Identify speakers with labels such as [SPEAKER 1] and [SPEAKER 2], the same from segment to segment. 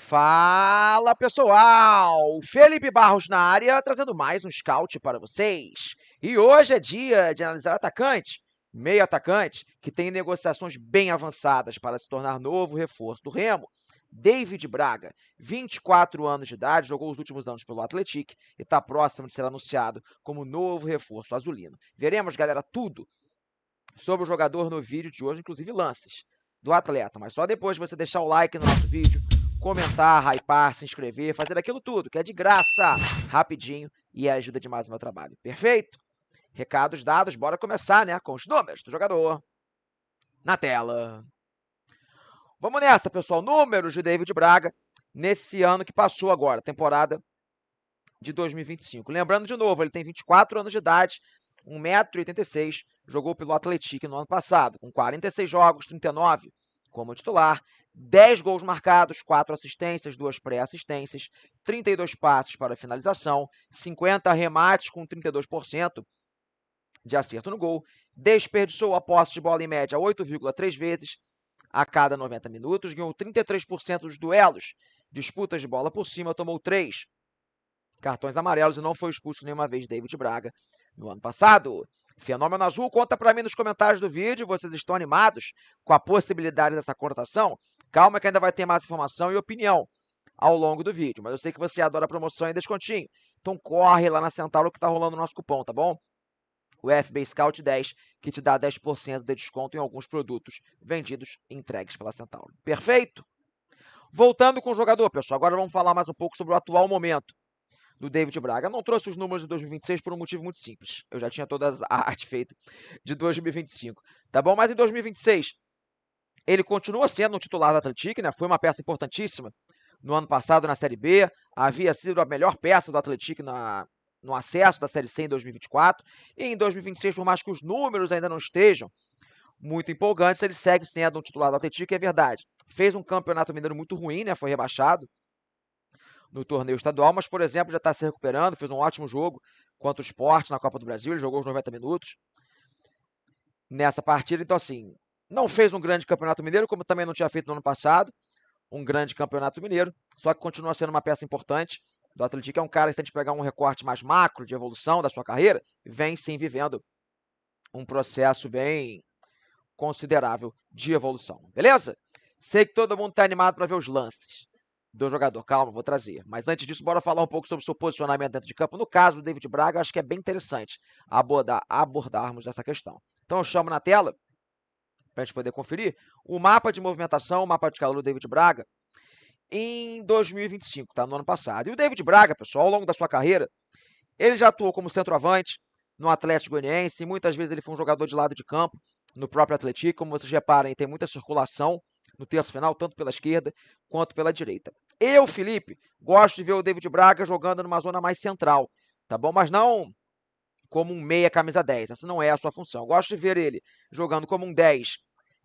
[SPEAKER 1] Fala pessoal, Felipe Barros na área, trazendo mais um scout para vocês. E hoje é dia de analisar atacante, meio atacante, que tem negociações bem avançadas para se tornar novo reforço do Remo. David Braga, 24 anos de idade, jogou os últimos anos pelo Atlético e está próximo de ser anunciado como novo reforço azulino. Veremos, galera, tudo sobre o jogador no vídeo de hoje, inclusive lances do atleta, mas só depois de você deixar o like no nosso vídeo, comentar, hypar, se inscrever, fazer aquilo tudo, que é de graça, rapidinho e ajuda demais o meu trabalho. Perfeito? Recados dados, bora começar, né, com os números do jogador na tela. Vamos nessa, pessoal. Números de David Braga nesse ano que passou agora, temporada de 2025. Lembrando de novo, ele tem 24 anos de idade, 1,86 m, jogou pelo Atlético no ano passado, com 46 jogos, 39 como titular, 10 gols marcados, 4 assistências, 2 pré-assistências, 32 passes para finalização, 50 remates com 32% de acerto no gol, desperdiçou a posse de bola em média 8,3 vezes a cada 90 minutos, ganhou 33% dos duelos, disputas de bola por cima, tomou 3 cartões amarelos e não foi expulso nenhuma vez David Braga no ano passado. Fenômeno Azul, conta para mim nos comentários do vídeo, vocês estão animados com a possibilidade dessa contratação? Calma que ainda vai ter mais informação e opinião ao longo do vídeo, mas eu sei que você adora promoção e descontinho, então corre lá na Centauro que tá rolando o nosso cupom, tá bom? O FB Scout 10, que te dá 10% de desconto em alguns produtos vendidos e entregues pela Centauro. Perfeito? Voltando com o jogador, pessoal, agora vamos falar mais um pouco sobre o atual momento do David Braga. Eu não trouxe os números de 2026 por um motivo muito simples. Eu já tinha toda a arte feita de 2025, tá bom? Mas em 2026, ele continua sendo um titular do Atlético, né? Foi uma peça importantíssima no ano passado na Série B, havia sido a melhor peça do Atlético no acesso da Série C em 2024, e em 2026, por mais que os números ainda não estejam muito empolgantes, ele segue sendo um titular do Atlético, é verdade. Fez um campeonato mineiro muito ruim, né? Foi rebaixado no torneio estadual, mas, por exemplo, já está se recuperando, fez um ótimo jogo contra o Sport na Copa do Brasil, ele jogou os 90 minutos nessa partida, então assim, não fez um grande campeonato mineiro, como também não tinha feito no ano passado, um grande campeonato mineiro, só que continua sendo uma peça importante do Atlético, é um cara que se a gente pegar um recorte mais macro de evolução da sua carreira, vem sim vivendo um processo bem considerável de evolução, beleza? Sei que todo mundo está animado para ver os lances do jogador. Calma, vou trazer. Mas antes disso, bora falar um pouco sobre o seu posicionamento dentro de campo. No caso do David Braga, acho que é bem interessante abordarmos essa questão. Então eu chamo na tela, para a gente poder conferir, o mapa de movimentação, o mapa de calor do David Braga em 2025, tá? No ano passado. E o David Braga, pessoal, ao longo da sua carreira, ele já atuou como centroavante no Atlético Goianiense, e muitas vezes ele foi um jogador de lado de campo no próprio Atlético. Como vocês reparem, tem muita circulação no terço final, tanto pela esquerda quanto pela direita. Eu, Felipe, gosto de ver o David Braga jogando numa zona mais central, tá bom? Mas não como um meia camisa 10, essa não é a sua função. Eu gosto de ver ele jogando como um 10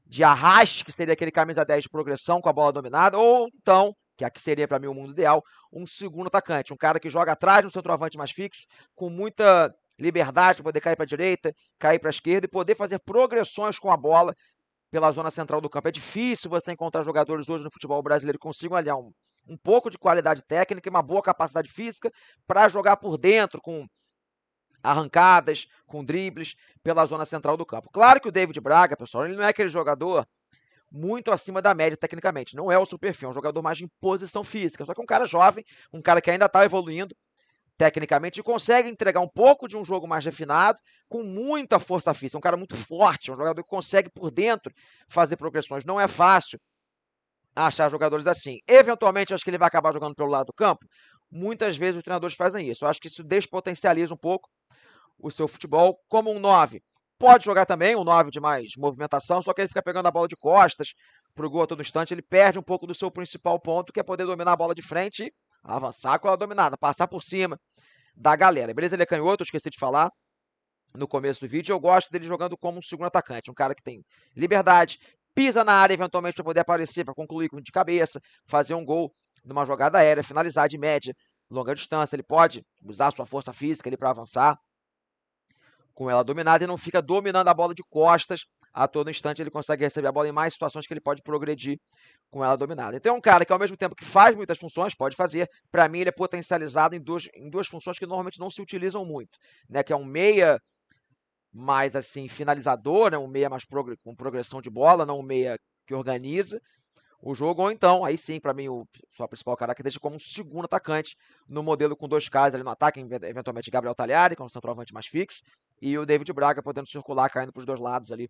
[SPEAKER 1] de arraste, que seria aquele camisa 10 de progressão com a bola dominada, ou então, que aqui seria para mim o mundo ideal, um segundo atacante, um cara que joga atrás no centroavante mais fixo, com muita liberdade para poder cair para a direita, cair para a esquerda e poder fazer progressões com a bola pela zona central do campo. É difícil você encontrar jogadores hoje no futebol brasileiro que consigam aliar um pouco de qualidade técnica e uma boa capacidade física para jogar por dentro, com arrancadas, com dribles pela zona central do campo. Claro que o David Braga, pessoal, ele não é aquele jogador muito acima da média tecnicamente, não é o superfio, é um jogador mais de imposição física, só que um cara jovem, um cara que ainda está evoluindo tecnicamente e consegue entregar um pouco de um jogo mais refinado, com muita força física, um cara muito forte, um jogador que consegue por dentro fazer progressões. Não é fácil achar jogadores assim. Eventualmente, acho que ele vai acabar jogando pelo lado do campo. Muitas vezes os treinadores fazem isso. Eu acho que isso despotencializa um pouco o seu futebol como um 9. Pode jogar também um 9 de mais movimentação, só que ele fica pegando a bola de costas pro gol a todo instante, ele perde um pouco do seu principal ponto, que é poder dominar a bola de frente e avançar com ela dominada, passar por cima da galera. Beleza, ele é canhoto, eu esqueci de falar no começo do vídeo. Eu gosto dele jogando como um segundo atacante, um cara que tem liberdade, pisa na área eventualmente para poder aparecer, para concluir de cabeça, fazer um gol numa jogada aérea, finalizar de média, longa distância. Ele pode usar sua força física ali para avançar com ela dominada e não fica dominando a bola de costas a todo instante ele consegue receber a bola em mais situações que ele pode progredir com ela dominada. Então é um cara que ao mesmo tempo que faz muitas funções, pode fazer, para mim ele é potencializado em duas funções que normalmente não se utilizam muito, né? Que é um meia mais assim finalizador, né? Um meia mais com progressão de bola, não um meia que organiza o jogo, ou então, aí sim, para mim, sua principal característica como um segundo atacante, no modelo com dois caras ali no ataque, eventualmente Gabriel Talhari, como centroavante mais fixo, e o David Braga podendo circular, caindo para os dois lados ali,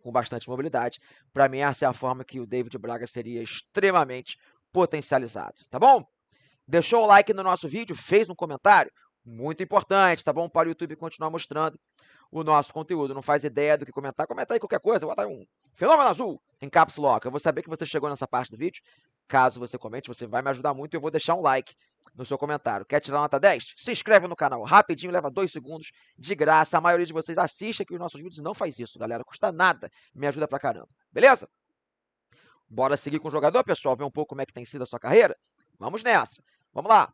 [SPEAKER 1] com bastante mobilidade. Para mim, essa é a forma que o David Braga seria extremamente potencializado, tá bom? Deixou o like no nosso vídeo, fez um comentário? Muito importante, tá bom? Para o YouTube continuar mostrando o nosso conteúdo. Não faz ideia do que comentar? Comenta aí qualquer coisa, bota aí um Fenômeno Azul em Caps Lock. Eu vou saber que você chegou nessa parte do vídeo. Caso você comente, você vai me ajudar muito e eu vou deixar um like no seu comentário. Quer tirar nota 10? Se inscreve no canal rapidinho, leva 2 segundos, de graça. A maioria de vocês assiste aqui os nossos vídeos e não faz isso, galera. Custa nada, me ajuda pra caramba. Beleza? Bora seguir com o jogador, pessoal, ver um pouco como é que tem sido a sua carreira? Vamos nessa. Vamos lá.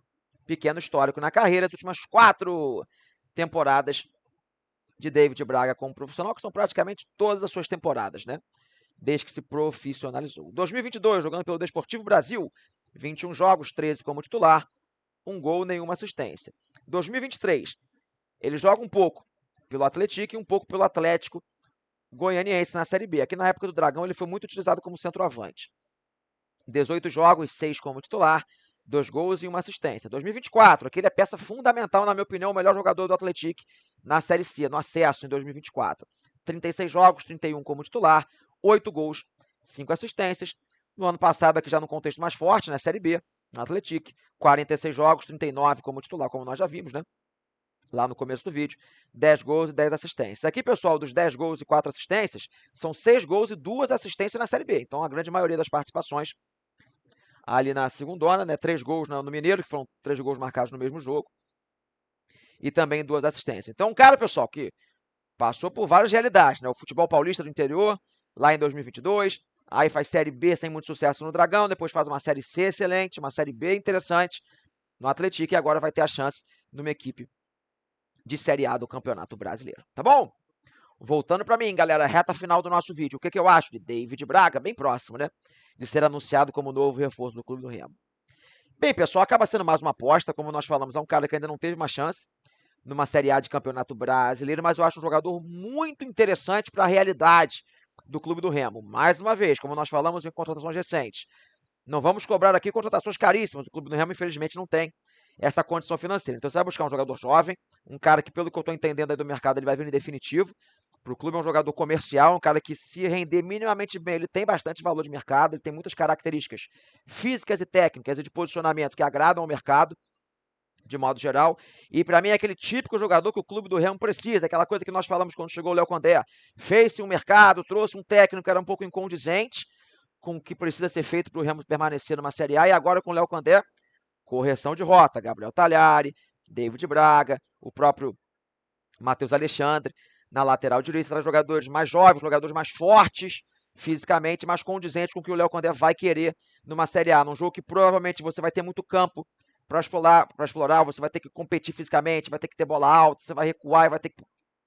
[SPEAKER 1] Pequeno histórico na carreira, as últimas 4 temporadas de David Braga como profissional, que são praticamente todas as suas temporadas, né? Desde que se profissionalizou. 2022, jogando pelo Desportivo Brasil, 21 jogos, 13 como titular, 1 gol, nenhuma assistência. 2023, ele joga um pouco pelo Atlético e um pouco pelo Atlético Goianiense na Série B. Aqui na época do Dragão ele foi muito utilizado como centroavante. 18 jogos, 6 como titular, 2 gols e 1 assistência. 2024, aqui ele é peça fundamental, na minha opinião, o melhor jogador do Atlético na Série C, no acesso em 2024. 36 jogos, 31 como titular, 8 gols, 5 assistências. No ano passado, aqui já no contexto mais forte, na Série B, no Atlético, 46 jogos, 39 como titular, como nós já vimos, né? Lá no começo do vídeo, 10 gols e 10 assistências. Aqui, pessoal, dos 10 gols e 4 assistências, são 6 gols e 2 assistências na Série B. Então, a grande maioria das participações ali na segundona, né? 3 gols no Mineiro, que foram 3 gols marcados no mesmo jogo. E também 2 assistências. Então, um cara, pessoal, que passou por várias realidades, né? O futebol paulista do interior, lá em 2022. Aí faz Série B sem muito sucesso no Dragão. Depois faz uma Série C excelente, uma Série B interessante no Atlético. E agora vai ter a chance numa equipe de Série A do Campeonato Brasileiro. Tá bom? Voltando para mim, galera, reta final do nosso vídeo. O que eu acho de David Braga? Bem próximo, né? De ser anunciado como novo reforço do Clube do Remo. Bem, pessoal, acaba sendo mais uma aposta, como nós falamos, é um cara que ainda não teve uma chance numa Série A de Campeonato Brasileiro, mas eu acho um jogador muito interessante para a realidade do Clube do Remo. Mais uma vez, como nós falamos em contratações recentes, não vamos cobrar aqui contratações caríssimas, o Clube do Remo infelizmente não tem essa condição financeira. Então você vai buscar um jogador jovem, um cara que, pelo que eu estou entendendo aí do mercado, ele vai vir em definitivo. Para o clube é um jogador comercial, um cara que, se render minimamente bem, ele tem bastante valor de mercado, ele tem muitas características físicas e técnicas e de posicionamento que agradam ao mercado, de modo geral. E para mim é aquele típico jogador que o Clube do Remo precisa, aquela coisa que nós falamos quando chegou o Léo Condé. Fez-se um mercado, trouxe um técnico que era um pouco incondizente com o que precisa ser feito para o Remo permanecer numa Série A, e agora com o Léo Condé, correção de rota. Gabriel Talhari, David Braga, o próprio Matheus Alexandre. Na lateral direita, traz jogadores mais jovens, jogadores mais fortes fisicamente, mais condizentes com o que o Léo Condé vai querer numa Série A. Num jogo que provavelmente você vai ter muito campo para explorar, você vai ter que competir fisicamente, vai ter que ter bola alta, você vai recuar e vai ter que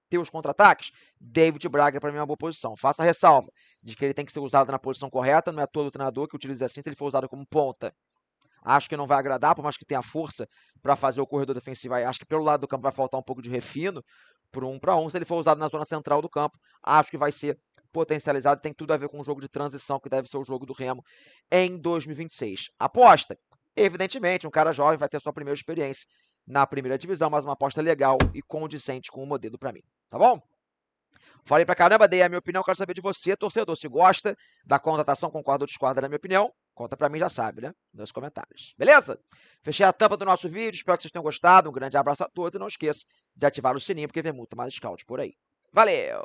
[SPEAKER 1] ter os contra-ataques. David Braga, para mim, é uma boa posição. Faça a ressalva de que ele tem que ser usado na posição correta, não é todo treinador que utiliza assim se ele for usado como ponta. Acho que não vai agradar, por mais que tenha força para fazer o corredor defensivo. Acho que pelo lado do campo vai faltar um pouco de refino por 1 para 1. Se ele for usado na zona central do campo, acho que vai ser potencializado. Tem tudo a ver com o jogo de transição, que deve ser o jogo do Remo em 2026. Aposta? Evidentemente, um cara jovem vai ter sua primeira experiência na primeira divisão, mas uma aposta legal e condizente com o modelo para mim. Tá bom? Falei pra caramba, dei a minha opinião, quero saber de você, torcedor. Se gosta da contratação, concorda ou discorda da minha opinião, conta pra mim, já sabe, né? Nos comentários. Beleza? Fechei a tampa do nosso vídeo, espero que vocês tenham gostado. Um grande abraço a todos e não esqueça de ativar o sininho, porque vem muito mais scout por aí. Valeu!